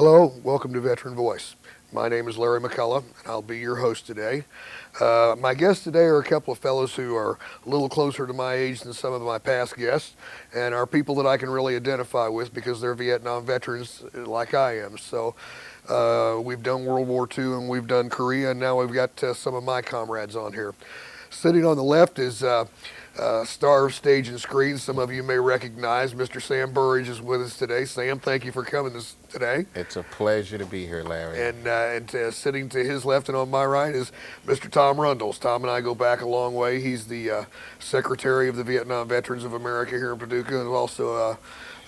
Hello, welcome to Veteran Voice. My name is Larry McCullaugh, and I'll be your host today. My guests today are a couple of fellows who are a little closer to my age than some of my past guests, and are people that I can really identify with because they're Vietnam veterans like I am. So we've done World War II and we've done Korea, and now we've got some of my comrades on here. Sitting on the left is star of stage and screen. Some of you may recognize Mr. Sam Burrage is with us today. Sam, thank you for coming today. It's a pleasure to be here, Larry. And sitting to his left and on my right is Mr. Tom Rundles. Tom and I go back a long way. He's the secretary of the Vietnam Veterans of America here in Paducah, and also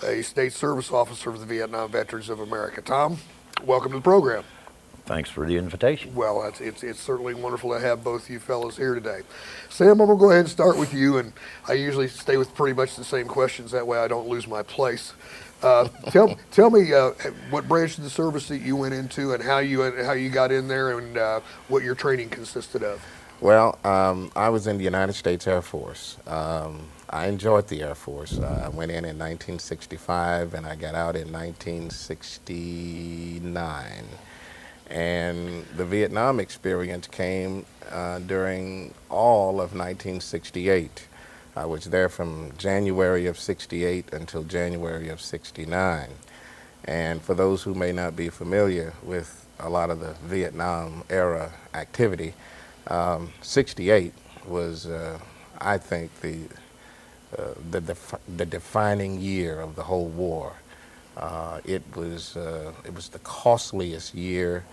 a state service officer of the Vietnam Veterans of America. Tom, welcome to the program. Thanks for the invitation. Well, it's certainly wonderful to have both you fellows here today. Sam, I'm going to go ahead and start with you, and I usually stay with pretty much the same questions. That way I don't lose my place. Tell me what branch of the service that you went into and how you got in there and what your training consisted of. Well, I was in the United States Air Force. I enjoyed the Air Force. I went in 1965 and I got out in 1969. And the Vietnam experience came during all of 1968. I was there from January of 68 until January of 69. And for those who may not be familiar with a lot of the Vietnam era activity, 68 was, I think, the defining year of the whole war. It was the costliest year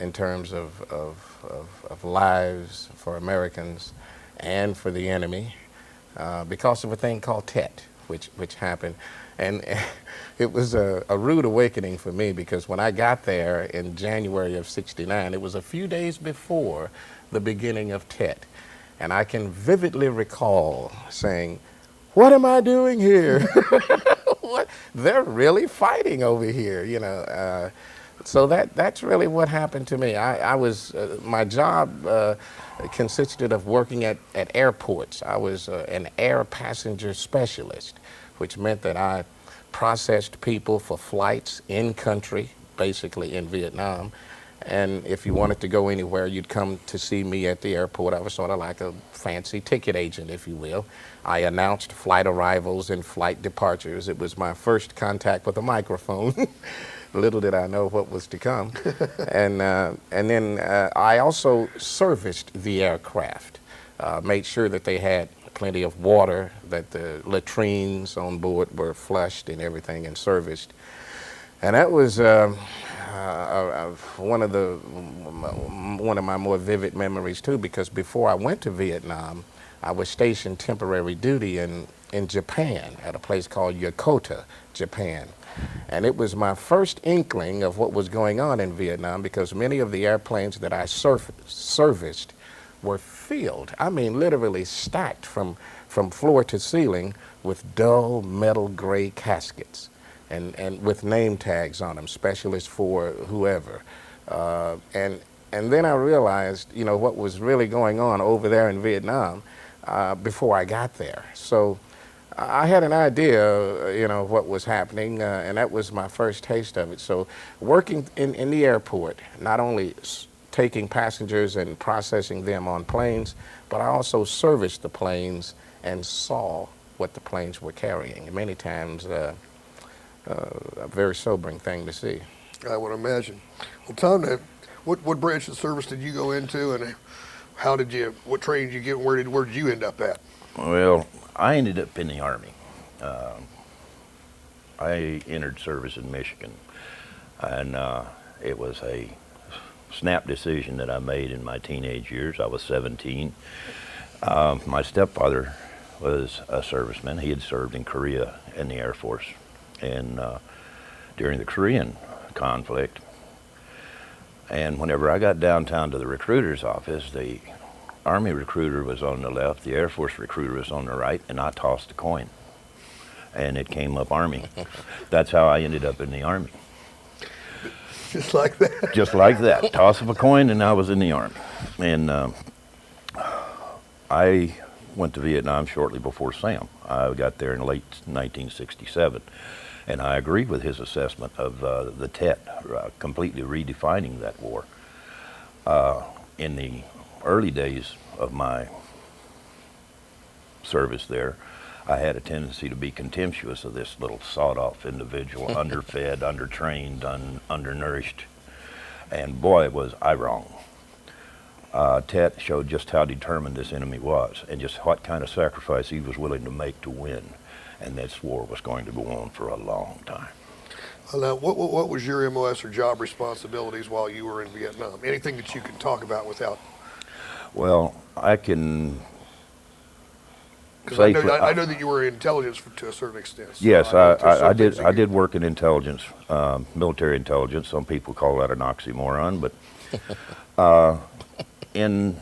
in terms of lives for Americans and for the enemy because of a thing called Tet, which happened. And it was a rude awakening for me because when I got there in January of 69, it was a few days before the beginning of Tet. And I can vividly recall saying, "What am I doing here?" What? They're really fighting over here, you know. So that's really what happened to me. I was my job consisted of working at airports. I was an air passenger specialist, which meant that I processed people for flights in country, basically in Vietnam. And if you wanted to go anywhere, you'd come to see me at the airport. I was sort of like a fancy ticket agent, if you will. I announced flight arrivals and flight departures. It was my first contact with a microphone. Little did I know what was to come. And then I also serviced the aircraft, made sure that they had plenty of water, that the latrines on board were flushed and everything and serviced. And that was one of my more vivid memories too, because before I went to Vietnam, I was stationed temporary duty in Japan at a place called Yokota, Japan. And it was my first inkling of what was going on in Vietnam because many of the airplanes that I serviced were filled, I mean literally stacked from floor to ceiling with dull metal gray caskets. And with name tags on them, specialists for whoever. And then I realized, you know, what was really going on over there in Vietnam before I got there. So I had an idea, you know, what was happening, and that was my first taste of it. So working in the airport, not only taking passengers and processing them on planes, but I also serviced the planes and saw what the planes were carrying. And many times, a very sobering thing to see. I would imagine. Well, Tom, what branch of service did you go into, and what training did you get, and where did you end up at? Well, I ended up in the Army. I entered service in Michigan, and it was a snap decision that I made in my teenage years. I was 17. My stepfather was a serviceman. He had served in Korea in the Air Force. And during the Korean conflict, and whenever I got downtown to the recruiter's office, the Army recruiter was on the left, the Air Force recruiter was on the right, and I tossed a coin, and it came up Army. That's how I ended up in the Army. Just like that? Just like that. Toss of a coin, and I was in the Army. And I went to Vietnam shortly before Sam. I got there in late 1967. And I agree with his assessment of the Tet, completely redefining that war. In the early days of my service there, I had a tendency to be contemptuous of this little sawed-off individual, underfed, undertrained, undernourished, and boy, was I wrong. Tet showed just how determined this enemy was and just what kind of sacrifice he was willing to make to win, and this war was going to go on for a long time. Well, now, what was your MOS or job responsibilities while you were in Vietnam? Anything that you can talk about without? Well, I can Because say I know that you were in intelligence to a certain extent. So yes, know to I certain did. things I that did work in intelligence, military intelligence. Some people call that an oxymoron, but in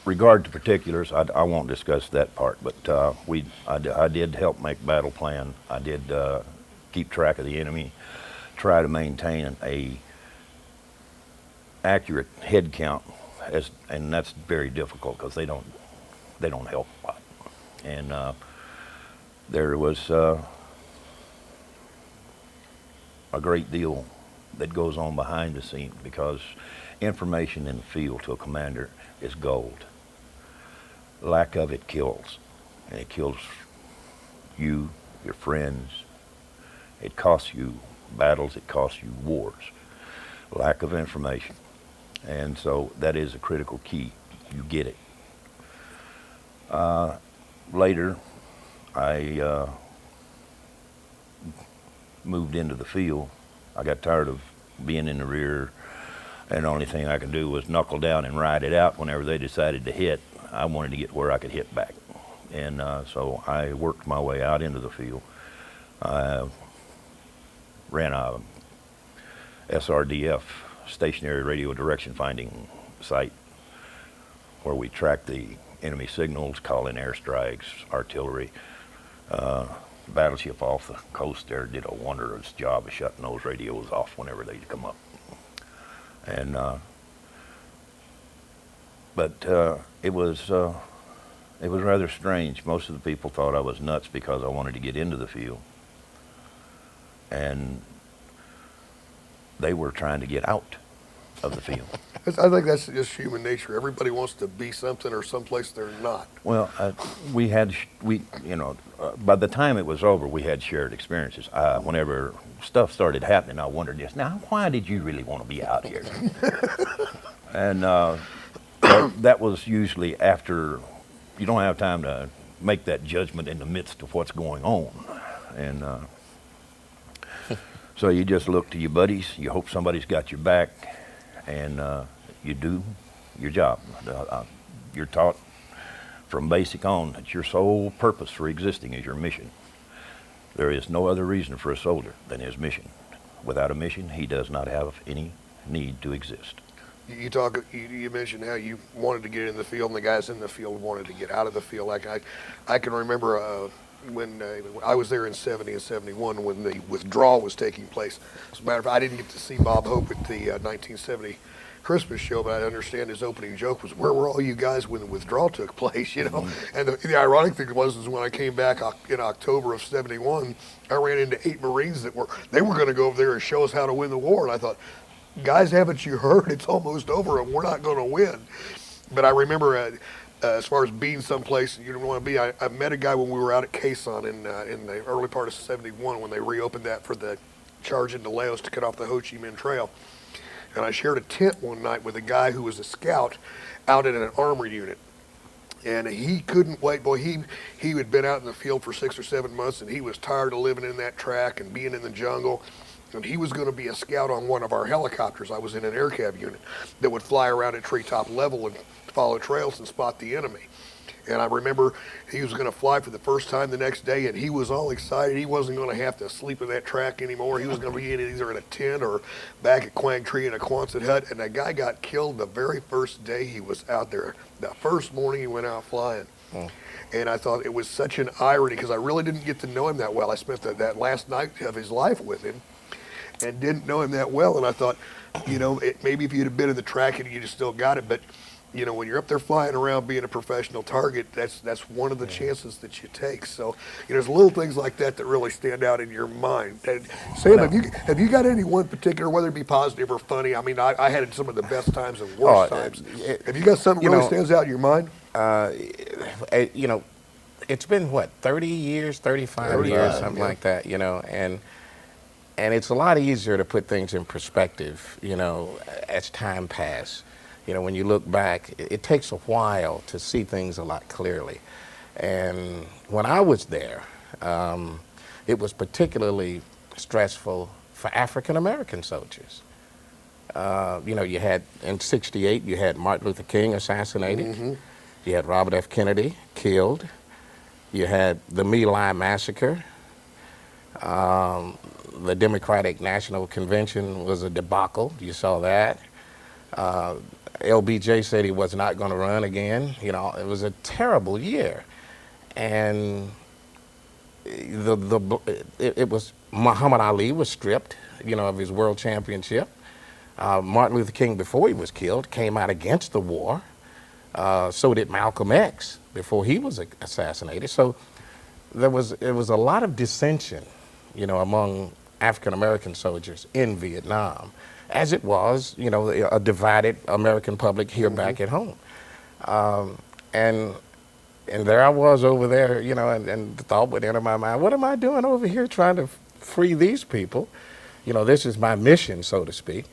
regard to particulars, I won't discuss that part. But I did help make battle plan. I did keep track of the enemy, try to maintain a accurate head count, and that's very difficult because they don't help a lot. And there was a great deal that goes on behind the scenes because information in the field to a commander is gold. Lack of it kills, and it kills you, your friends. It costs you battles, it costs you wars. Lack of information. And so that is a critical key. You get it. Later, I moved into the field. I got tired of being in the rear, and the only thing I could do was knuckle down and ride it out whenever they decided to hit. I wanted to get where I could hit back. And so I worked my way out into the field. I ran a SRDF, stationary radio direction finding site, where we tracked the enemy signals, call in airstrikes, artillery. Battleship off the coast there did a wondrous job of shutting those radios off whenever they'd come up. And but it was rather strange. Most of the people thought I was nuts because I wanted to get into the field, and they were trying to get out of the field. I think that's just human nature. Everybody wants to be something or someplace they're not. Well, by the time it was over, we had shared experiences. Whenever stuff started happening, I wondered this, now, why did you really want to be out here? And that was usually after, you don't have time to make that judgment in the midst of what's going on. And so you just look to your buddies, you hope somebody's got your back, and you do your job. You're taught from basic on that your sole purpose for existing is your mission. There is no other reason for a soldier than his mission. Without a mission, he does not have any need to exist. You mentioned how you wanted to get in the field, and the guys in the field wanted to get out of the field. Like I can remember when I was there in '70 and '71 when the withdrawal was taking place. As a matter of fact, I didn't get to see Bob Hope at the 1970 Christmas show, but I understand his opening joke was, "Where were all you guys when the withdrawal took place?" You know. And the ironic thing was when I came back in October of '71, I ran into 8 Marines that were going to go over there and show us how to win the war, and I thought, guys, haven't you heard? It's almost over, and we're not going to win. But I remember, as far as being someplace you don't want to be, I met a guy when we were out at Quezon in the early part of '71 when they reopened that for the charge into Laos to cut off the Ho Chi Minh Trail. And I shared a tent one night with a guy who was a scout out in an armor unit. And he couldn't wait. Boy, he had been out in the field for 6 or 7 months, and he was tired of living in that track and being in the jungle. And he was going to be a scout on one of our helicopters. I was in an air cab unit that would fly around at treetop level and follow trails and spot the enemy. And I remember he was going to fly for the first time the next day, and he was all excited. He wasn't going to have to sleep in that track anymore. He was going to be either in a tent or back at Quang Tree in a Quonset hut. And that guy got killed the very first day he was out there. The first morning he went out flying. And I thought it was such an irony because I really didn't get to know him that well. I spent that last night of his life with him and didn't know him that well. And I thought, maybe if you'd have been in the track and you'd have still got it. But you know, when you're up there flying around being a professional target, that's one of the chances that you take. So, you know, there's little things like that that really stand out in your mind. And Sam, have you got any one particular, whether it be positive or funny? I mean, I had some of the best times and worst times. Have you got something that really stands out in your mind? You know, it's been what, 30 years, 35 years, something like that, you know, and it's a lot easier to put things in perspective, you know, as time passes. You know, when you look back, it takes a while to see things a lot clearly. And when I was there, it was particularly stressful for African American soldiers. You know, you had, in '68, you had Martin Luther King assassinated. You had Robert F. Kennedy killed. You had the My Lai massacre. The Democratic National Convention was a debacle. You saw that. LBJ said he was not going to run again. You know, it was a terrible year. And it was, Muhammad Ali was stripped, you know, of his world championship. Martin Luther King, before he was killed, came out against the war. So did Malcolm X before he was assassinated. So it was a lot of dissension, you know, among African American soldiers in Vietnam, as it was, you know, a divided American public here back at home. And there I was over there, you know, and the thought would enter my mind, what am I doing over here trying to free these people? You know, this is my mission, so to speak,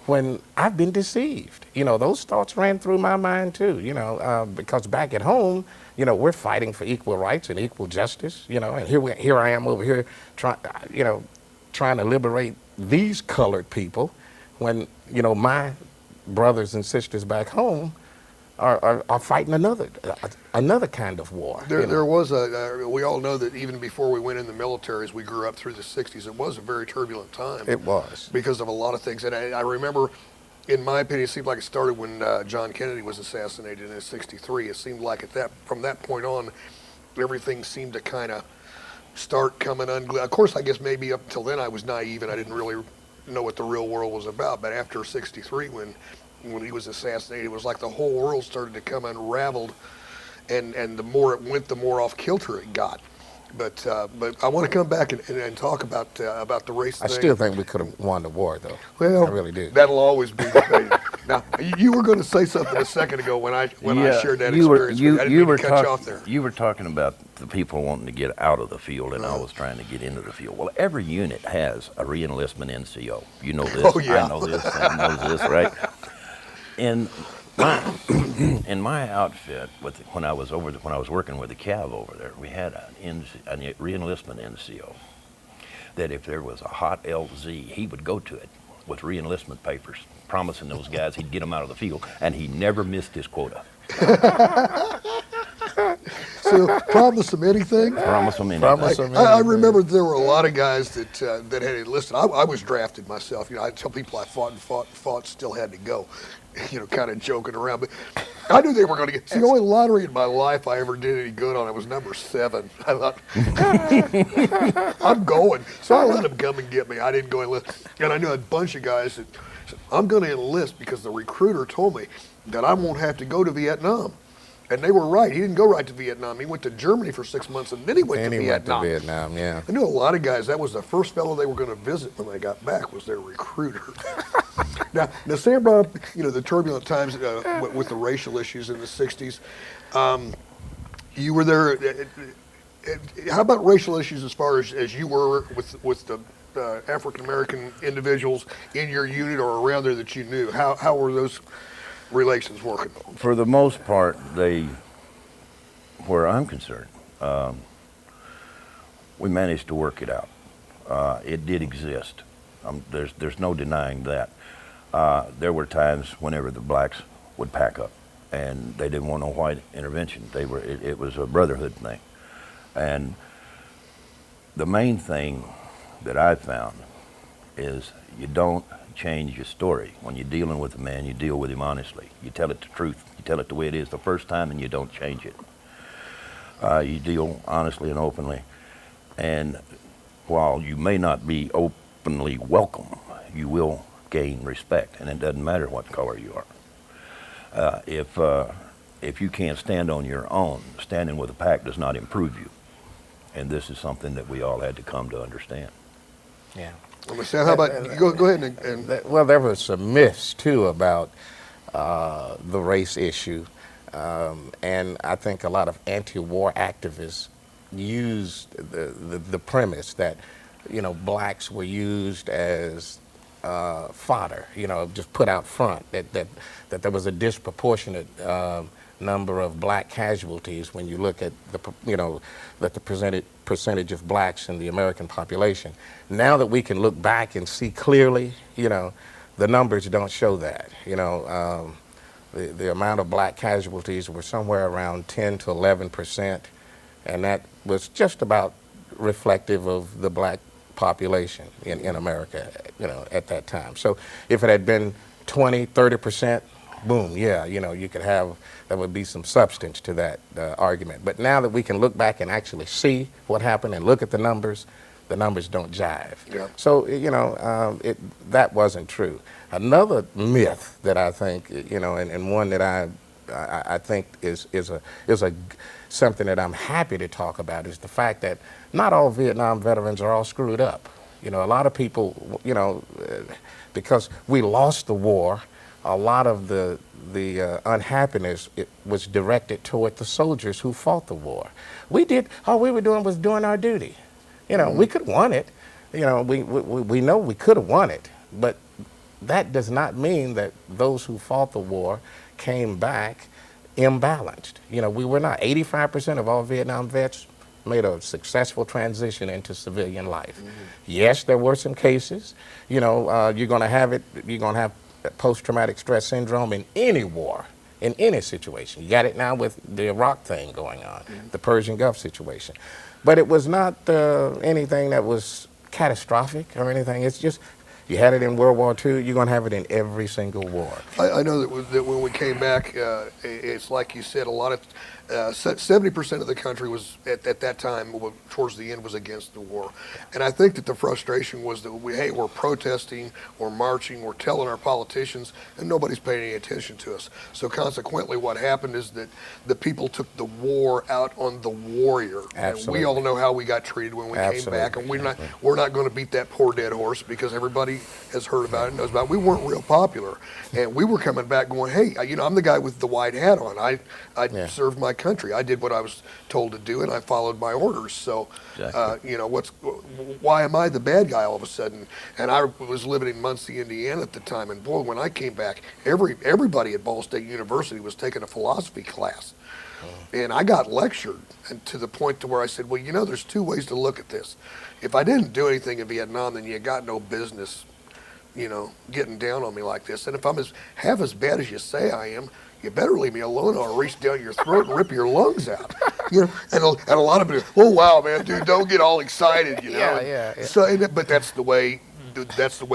when I've been deceived. You know, those thoughts ran through my mind too, you know, because back at home, you know, we're fighting for equal rights and equal justice, you know, and here I am over here trying to liberate these colored people when, you know, my brothers and sisters back home are fighting another kind of war. There was we all know that even before we went in the military, as we grew up through the 60s, it was a very turbulent time. It was. Because of a lot of things. And I remember, in my opinion, it seemed like it started when John Kennedy was assassinated in '63. It seemed like from that point on, everything seemed to kind of start coming unglued. Of course, I guess maybe up until then I was naive and I didn't really know what the real world was about. But after '63, when he was assassinated, it was like the whole world started to come unraveled, and the more it went, the more off kilter it got. But I want to come back and talk about the race thing. I still think we could have won the war, though. Well, I really do. That'll always be the thing. Now, you were going to say something a second ago when I shared that experience. I didn't mean to cut you off there. You were talking about the people wanting to get out of the field, and I was trying to get into the field. Well, every unit has a re-enlistment NCO. You know this. Oh, yeah. I know this. Sam knows this, right? In my outfit, when I was working with the Cav over there, we had a re-enlistment NCO. That if there was a hot LZ, he would go to it with re-enlistment papers, promising those guys he'd get them out of the field, and he never missed his quota. So promise them anything? Promise them anything. I remember there were a lot of guys that had enlisted. I was drafted myself. You know, I tell people I fought, still had to go. You know, kind of joking around, but I knew they were going to get. See, the only lottery in my life I ever did any good on, it was number 7. I thought, I'm going. So I let them come and get me. I didn't go enlist. And I knew a bunch of guys that said, I'm going to enlist because the recruiter told me that I won't have to go to Vietnam. And they were right. He didn't go right to Vietnam. He went to Germany for 6 months, and then he went to Vietnam. Yeah. I knew a lot of guys. That was the first fellow they were going to visit when they got back, was their recruiter. Now, Sam brought up, you know, the turbulent times with the racial issues in the '60s. You were there. How about racial issues as far as you were with the African American individuals in your unit or around there that you knew? How were those relations working? For the most part, where I'm concerned, we managed to work it out. It did exist. There's no denying that. There were times whenever the blacks would pack up, and they didn't want no white intervention. It was a brotherhood thing, and the main thing that I found is you don't change your story. When you're dealing with a man, you deal with him honestly. You tell it the truth. You tell it the way it is the first time, and you don't change it. You deal honestly and openly, and while you may not be openly welcome, you will gain respect, and it doesn't matter what color you If you can't stand on your own, standing with a pack does not improve you. And this is something that we all had to come to understand. Yeah. Well, Sam, how about you go ahead and Well, there were some myths too about the race issue, and I think a lot of anti-war activists used the premise that, blacks were used as fodder, just put out front, that there was a disproportionate number of black casualties when you look at the percentage of blacks in the American population. Now that we can look back and see clearly, the numbers don't show that. The amount of black casualties were somewhere around 10 to 11%, and that was just about reflective of the black population in America, at that time. So if it had been 20, 30%, boom, yeah, you could have, there would be some substance to that argument. But now that we can look back and actually see what happened and look at the numbers don't jive. Yeah. So, that wasn't true. Another myth that I think, and one that I think is something that I'm happy to talk about is the fact that not all Vietnam veterans are all screwed up. A lot of people, because we lost the war, a lot of the unhappiness was directed toward the soldiers who fought the war. All we were doing was doing our duty. We could have won it. We know we could have won it, but that does not mean that those who fought the war came back imbalanced. We were not. 85% of all Vietnam vets made a successful transition into civilian life. Yes, there were some cases. You're going to have post-traumatic stress syndrome in any war, in any situation. You got it now with the Iraq thing going on, the Persian Gulf situation. But it was not anything that was catastrophic or anything. It's just, you had it in World War II, you're going to have it in every single war. I know that when we came back, it's like you said, a lot of 70% of the country was at that time, towards the end, was against the war. And I think that the frustration was that we're protesting, we're marching, we're telling our politicians, and nobody's paying any attention to us. So consequently, what happened is that the people took the war out on the warrior. Absolutely. And we all know how we got treated when we came back, and we're not going to beat that poor dead horse, because everybody has heard about it, knows about it. We weren't real popular, and we were coming back going, hey, I'm the guy with the white hat on. I served my country. I did what I was told to do, and I followed my orders. So, Exactly. Why am I the bad guy all of a sudden? And I was living in Muncie, Indiana at the time, and boy, when I came back, everybody at Ball State University was taking a philosophy class. And I got lectured, and to the point to where I said, well, there's two ways to look at this. If I didn't do anything in Vietnam, then you got no business, getting down on me like this. And if I'm half as bad as you say I am, you better leave me alone, or I'll reach down your throat and rip your lungs out. And a lot of people, oh wow, man, dude, don't get all excited, Yeah. So, but that's the way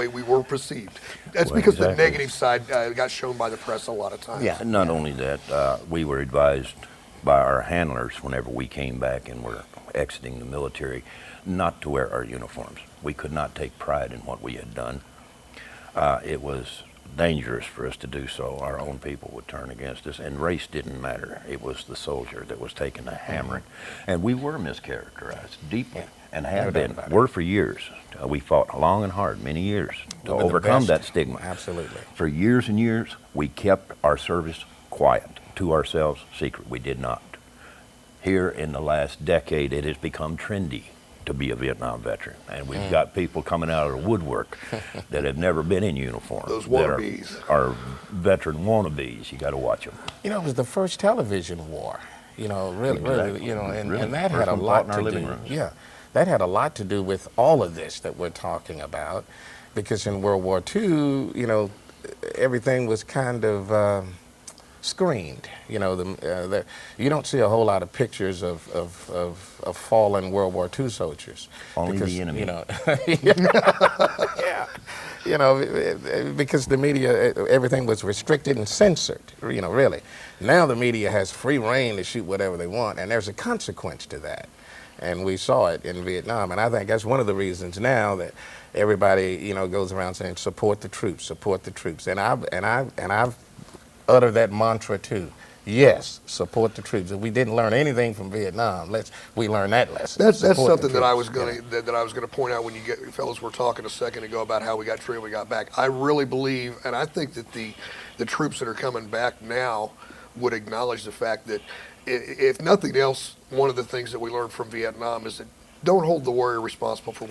we were perceived. That's because exactly. the negative side got shown by the press a lot of times. Yeah. And not only that, we were advised by our handlers whenever we came back and were exiting the military not to wear our uniforms. We could not take pride in what we had done. It was dangerous for us to do so. Our own people would turn against us, and race didn't matter. It was the soldier that was taking the hammering. And we were mischaracterized deeply, and have been. Were for years. We fought long and hard, many years, to overcome that stigma. Absolutely. For years and years, we kept our service quiet, to ourselves, secret. We did not. Here in the last decade, it has become trendy to be a Vietnam veteran, and we've got people coming out of the woodwork that have never been in uniform. Those wannabes. Are veteran wannabes. You got to watch them. It was the first television war. Really, Exactly. and that First had a one fought lot in our to living do. rooms. Yeah, that had a lot to do with all of this that we're talking about, because in World War II, everything was kind of screened. You don't see a whole lot of pictures of fallen World War II soldiers. Only because, the enemy. Because the media, everything was restricted and censored. Really. Now the media has free reign to shoot whatever they want, and there's a consequence to that. And we saw it in Vietnam, and I think that's one of the reasons now that everybody, goes around saying support the troops, support the troops. And I've utter that mantra too. Yes, support the troops. If we didn't learn anything from Vietnam, we learn that lesson. That's Support the something that I troops. was going to that I was going to point out when fellas were talking a second ago about how we got through and we got back. I really believe, and I think that the troops that are coming back now would acknowledge the fact that if nothing else, one of the things that we learned from Vietnam is that don't hold the warrior responsible for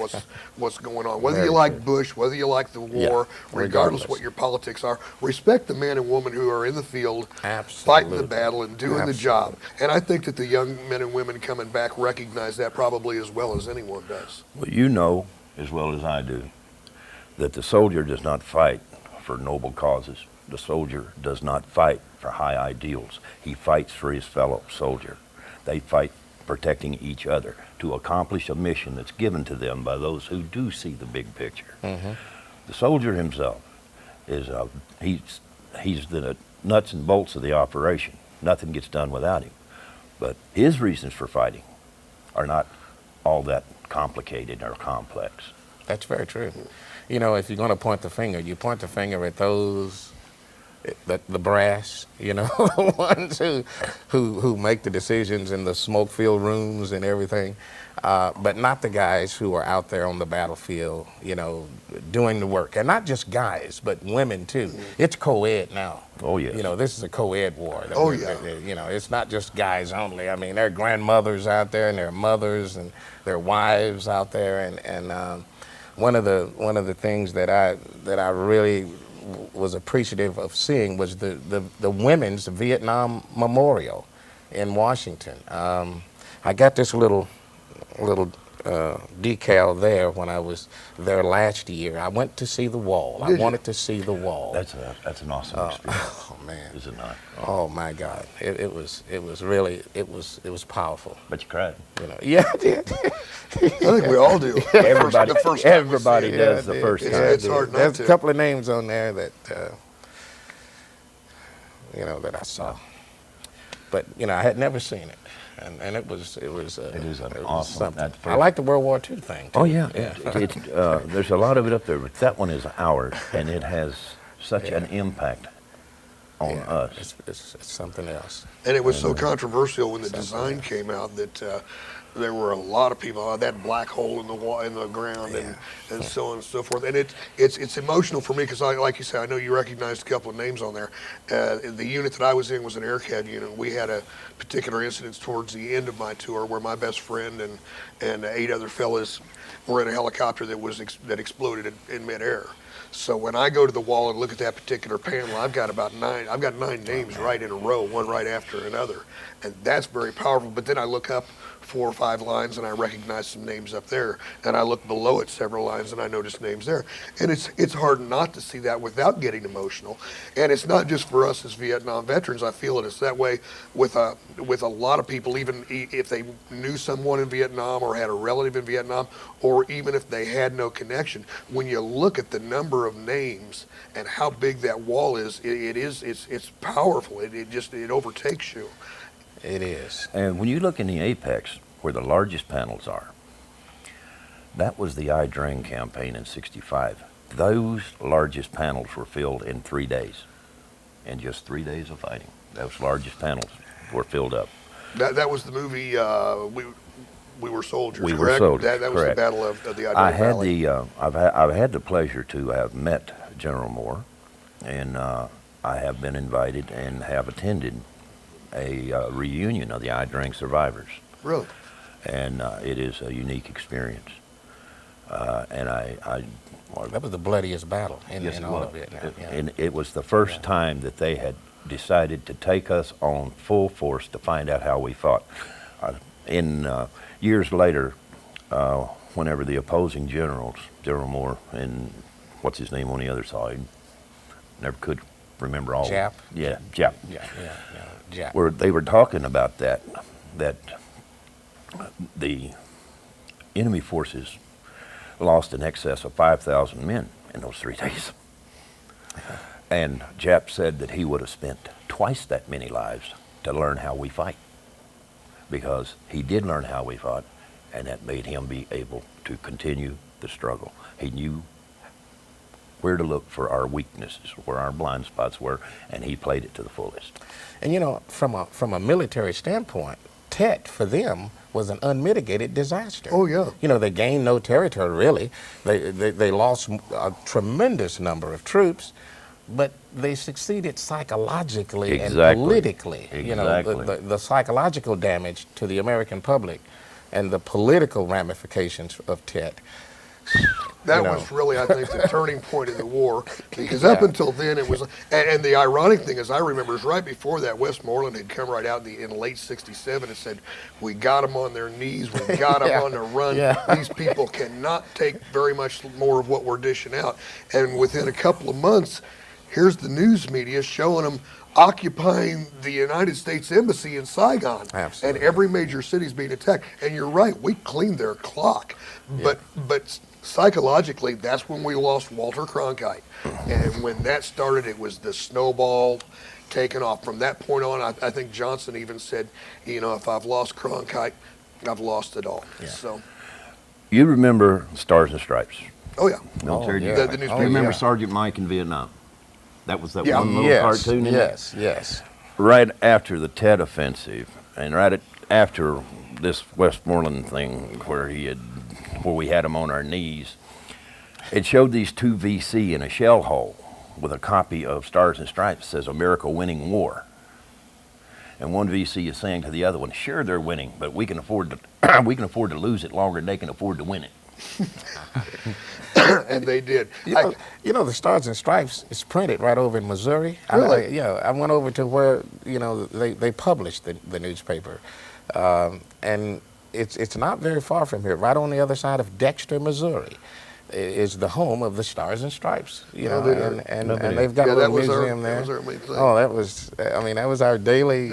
what's going on. Whether Very you like true. Bush, whether you like the war, regardless what your politics are, respect the man and woman who are in the field, fighting the battle and doing the job. And I think that the young men and women coming back recognize that probably as well as anyone does. Well, you know as well as I do that the soldier does not fight for noble causes. The soldier does not fight for high ideals. He fights for his fellow soldier. They fight protecting each other to accomplish a mission that's given to them by those who do see the big picture. Mm-hmm. The soldier himself is he's the nuts and bolts of the operation. Nothing gets done without him. But his reasons for fighting are not all that complicated or complex. That's very true. You know, if you're going to point the finger, you point the finger at those, the brass, you know, the ones who make the decisions in the smoke-filled rooms and everything, but not the guys who are out there on the battlefield, you know, doing the work. And not just guys, but women too. It's co-ed now. Oh, yes. You know, this is a co-ed war. Oh, yeah. You know, it's not just guys only. I mean, there are grandmothers out there and there are mothers and there are wives out there. And one of the things that I really was appreciative of seeing was the Women's Vietnam Memorial in Washington. I got this little decal there when I was there last year. I went to see the wall. I wanted to see the wall. That's an awesome experience. Oh man, Is it not? oh my God, it was really it was powerful. But you cried. You know, yeah, I did. I think we all do. Everybody, The first time we see everybody it. does Yeah, the first It's- time. it's hard not There's to. a couple of names on there that you know that I saw, but you know I had never seen it, and it was It is an it was awesome. something. That I first- like the World War II thing. Too. Oh yeah, there's a lot of it up there, but that one is ours, and it has such an impact on Yeah, us. It's something else. And it was so controversial when the design came out that there were a lot of people, that black hole in the in the ground, and so on and so forth. And it's emotional for me because, like you said, I know you recognized a couple of names on there. The unit that I was in was an AirCAD unit. We had a particular incident towards the end of my tour where my best friend and 8 other fellas were in a helicopter that exploded in midair. So when I go to the wall and look at that particular panel, I've got 9 names right in a row, one right after another, and that's very powerful. But then I look up 4 or 5 lines and I recognize some names up there, and I look below it several lines and I notice names there, and it's hard not to see that without getting emotional. And it's not just for us as Vietnam veterans. I feel it's that way with a lot of people, even if they knew someone in Vietnam or had a relative in Vietnam, or even if they had no connection. When you look at the number of names and how big that wall is, it's powerful. It overtakes you. It is. And when you look in the apex, where the largest panels are, that was the I Drain campaign in '65. Those largest panels were filled in 3 days. In just 3 days of fighting, those largest panels were filled up. That was the movie. We were soldiers. We Were correct? Soldiers, That was the correct. Battle of the I Ida had Valley. I've had the pleasure to have met General Moore, and I have been invited and have attended a reunion of the I Drain survivors, Really? and it is a unique experience. And Well, that was the bloodiest battle in yes, it all was. of Vietnam. Yeah. And it was the first time that they had decided to take us on full force to find out how we fought. Years later, whenever the opposing generals, General Moore and what's his name on the other side, never could remember all. Jap? Yeah, Jap. Yeah. Where they were talking about that the enemy forces lost in excess of 5,000 men in those 3 days. And Jap said that he would have spent twice that many lives to learn how we fight, because he did learn how we fought, and that made him be able to continue the struggle. He knew where to look for our weaknesses, where our blind spots were, and he played it to the fullest. And you know, from a military standpoint, Tet for them was an unmitigated disaster. Oh yeah. You know, they gained no territory really. They lost a tremendous number of troops, but they succeeded psychologically and politically. Exactly. You know, the psychological damage to the American public and the political ramifications of Tet. That You know. was really, I think, the turning point in the war, because up until then it was, and the ironic thing is, I remember, is right before that, Westmoreland had come right out in late '67 and said, we got them on their knees, we got them on the run. These people cannot take very much more of what we're dishing out. And within a couple of months, here's the news media showing them occupying the United States Embassy in Saigon. Absolutely. And every major city's being attacked. And you're right, we cleaned their clock. But psychologically, that's when we lost Walter Cronkite. And when that started, it was the snowball taking off. From that point on, I think Johnson even said, you know, if I've lost Cronkite, I've lost it all. Yeah. So, You remember Stars and Stripes? oh yeah. Military yeah. Journal. The newspaper, You remember yeah. Sergeant Mike in Vietnam? That was that Yeah. one little Yes, cartoon in yes, yes. right after the Tet Offensive, and after this Westmoreland thing where we had him on our knees, it showed these two VC in a shell hole with a copy of Stars and Stripes that says "America winning war," and one VC is saying to the other one, "Sure, they're winning, but we can afford to lose it longer than they can afford to win it." And they did. You know, the Stars and Stripes is printed right over in Missouri. Really? I went over to where, you know, they published the newspaper. And it's not very far from here. Right on the other side of Dexter, Missouri is the home of the Stars and Stripes. You know, and they've got a little museum there. That was our main thing. Oh, that was our daily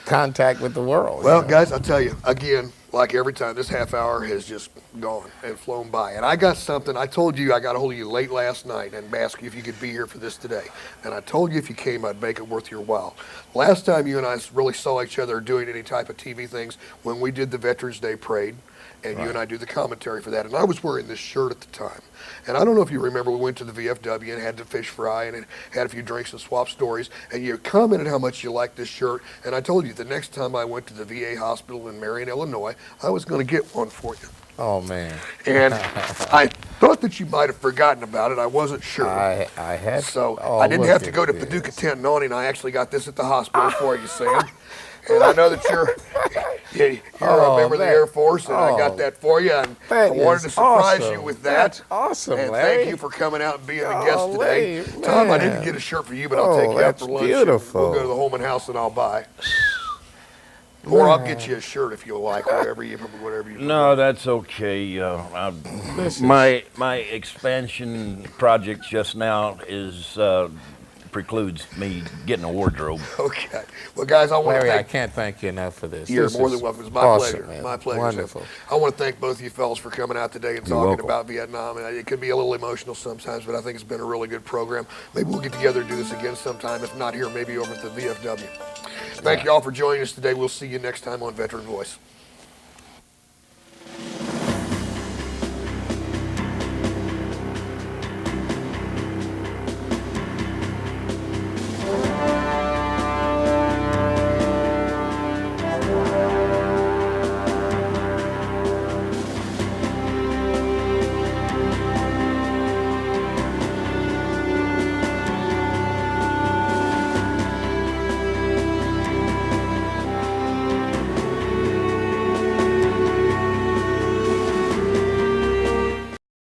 contact with the world. Well, you know. guys, I'll tell you, again, like every time, this half hour has just gone and flown by. And I got something, I told you, I got a hold of you late last night and asked you if you could be here for this today. And I told you if you came, I'd make it worth your while. Last time you and I really saw each other doing any type of TV things, when we did the Veterans Day Parade, and you and I do the commentary for that. And I was wearing this shirt at the time. And I don't know if you remember, we went to the VFW and had the fish fry and had a few drinks and swapped stories. And you commented how much you liked this shirt. And I told you the next time I went to the VA hospital in Marion, Illinois, I was going to get one for you. Oh, man. And I thought that you might have forgotten about it. I wasn't sure. I had. So oh, I didn't look have to at go to this. Paducah Tent and Awning. I actually got this at the hospital for you, Sam. And I know that you're a member of the Air Force, and I got that for you. And I wanted to surprise you with that. That's awesome, And Larry. thank you for coming out and being a guest today. Larry, Tom, I man. didn't get a shirt for you, but I'll take you out that's for lunch. beautiful. We'll go to the Holman House and I'll buy. Or I'll get you a shirt if you like, whatever you No, that's okay. My expansion project just now precludes me getting a wardrobe. Okay. Well, guys, I want to Larry, I thank can't thank you enough for this. You're This more is than welcome. It's my awesome, pleasure. man. My pleasure. Wonderful. I want to thank both of you fellas for coming out today and You're talking welcome. about Vietnam. And it can be a little emotional sometimes, but I think it's been a really good program. Maybe we'll get together and do this again sometime. If not here, maybe over at the VFW. Thank you all for joining us today. We'll see you next time on Veteran Voice.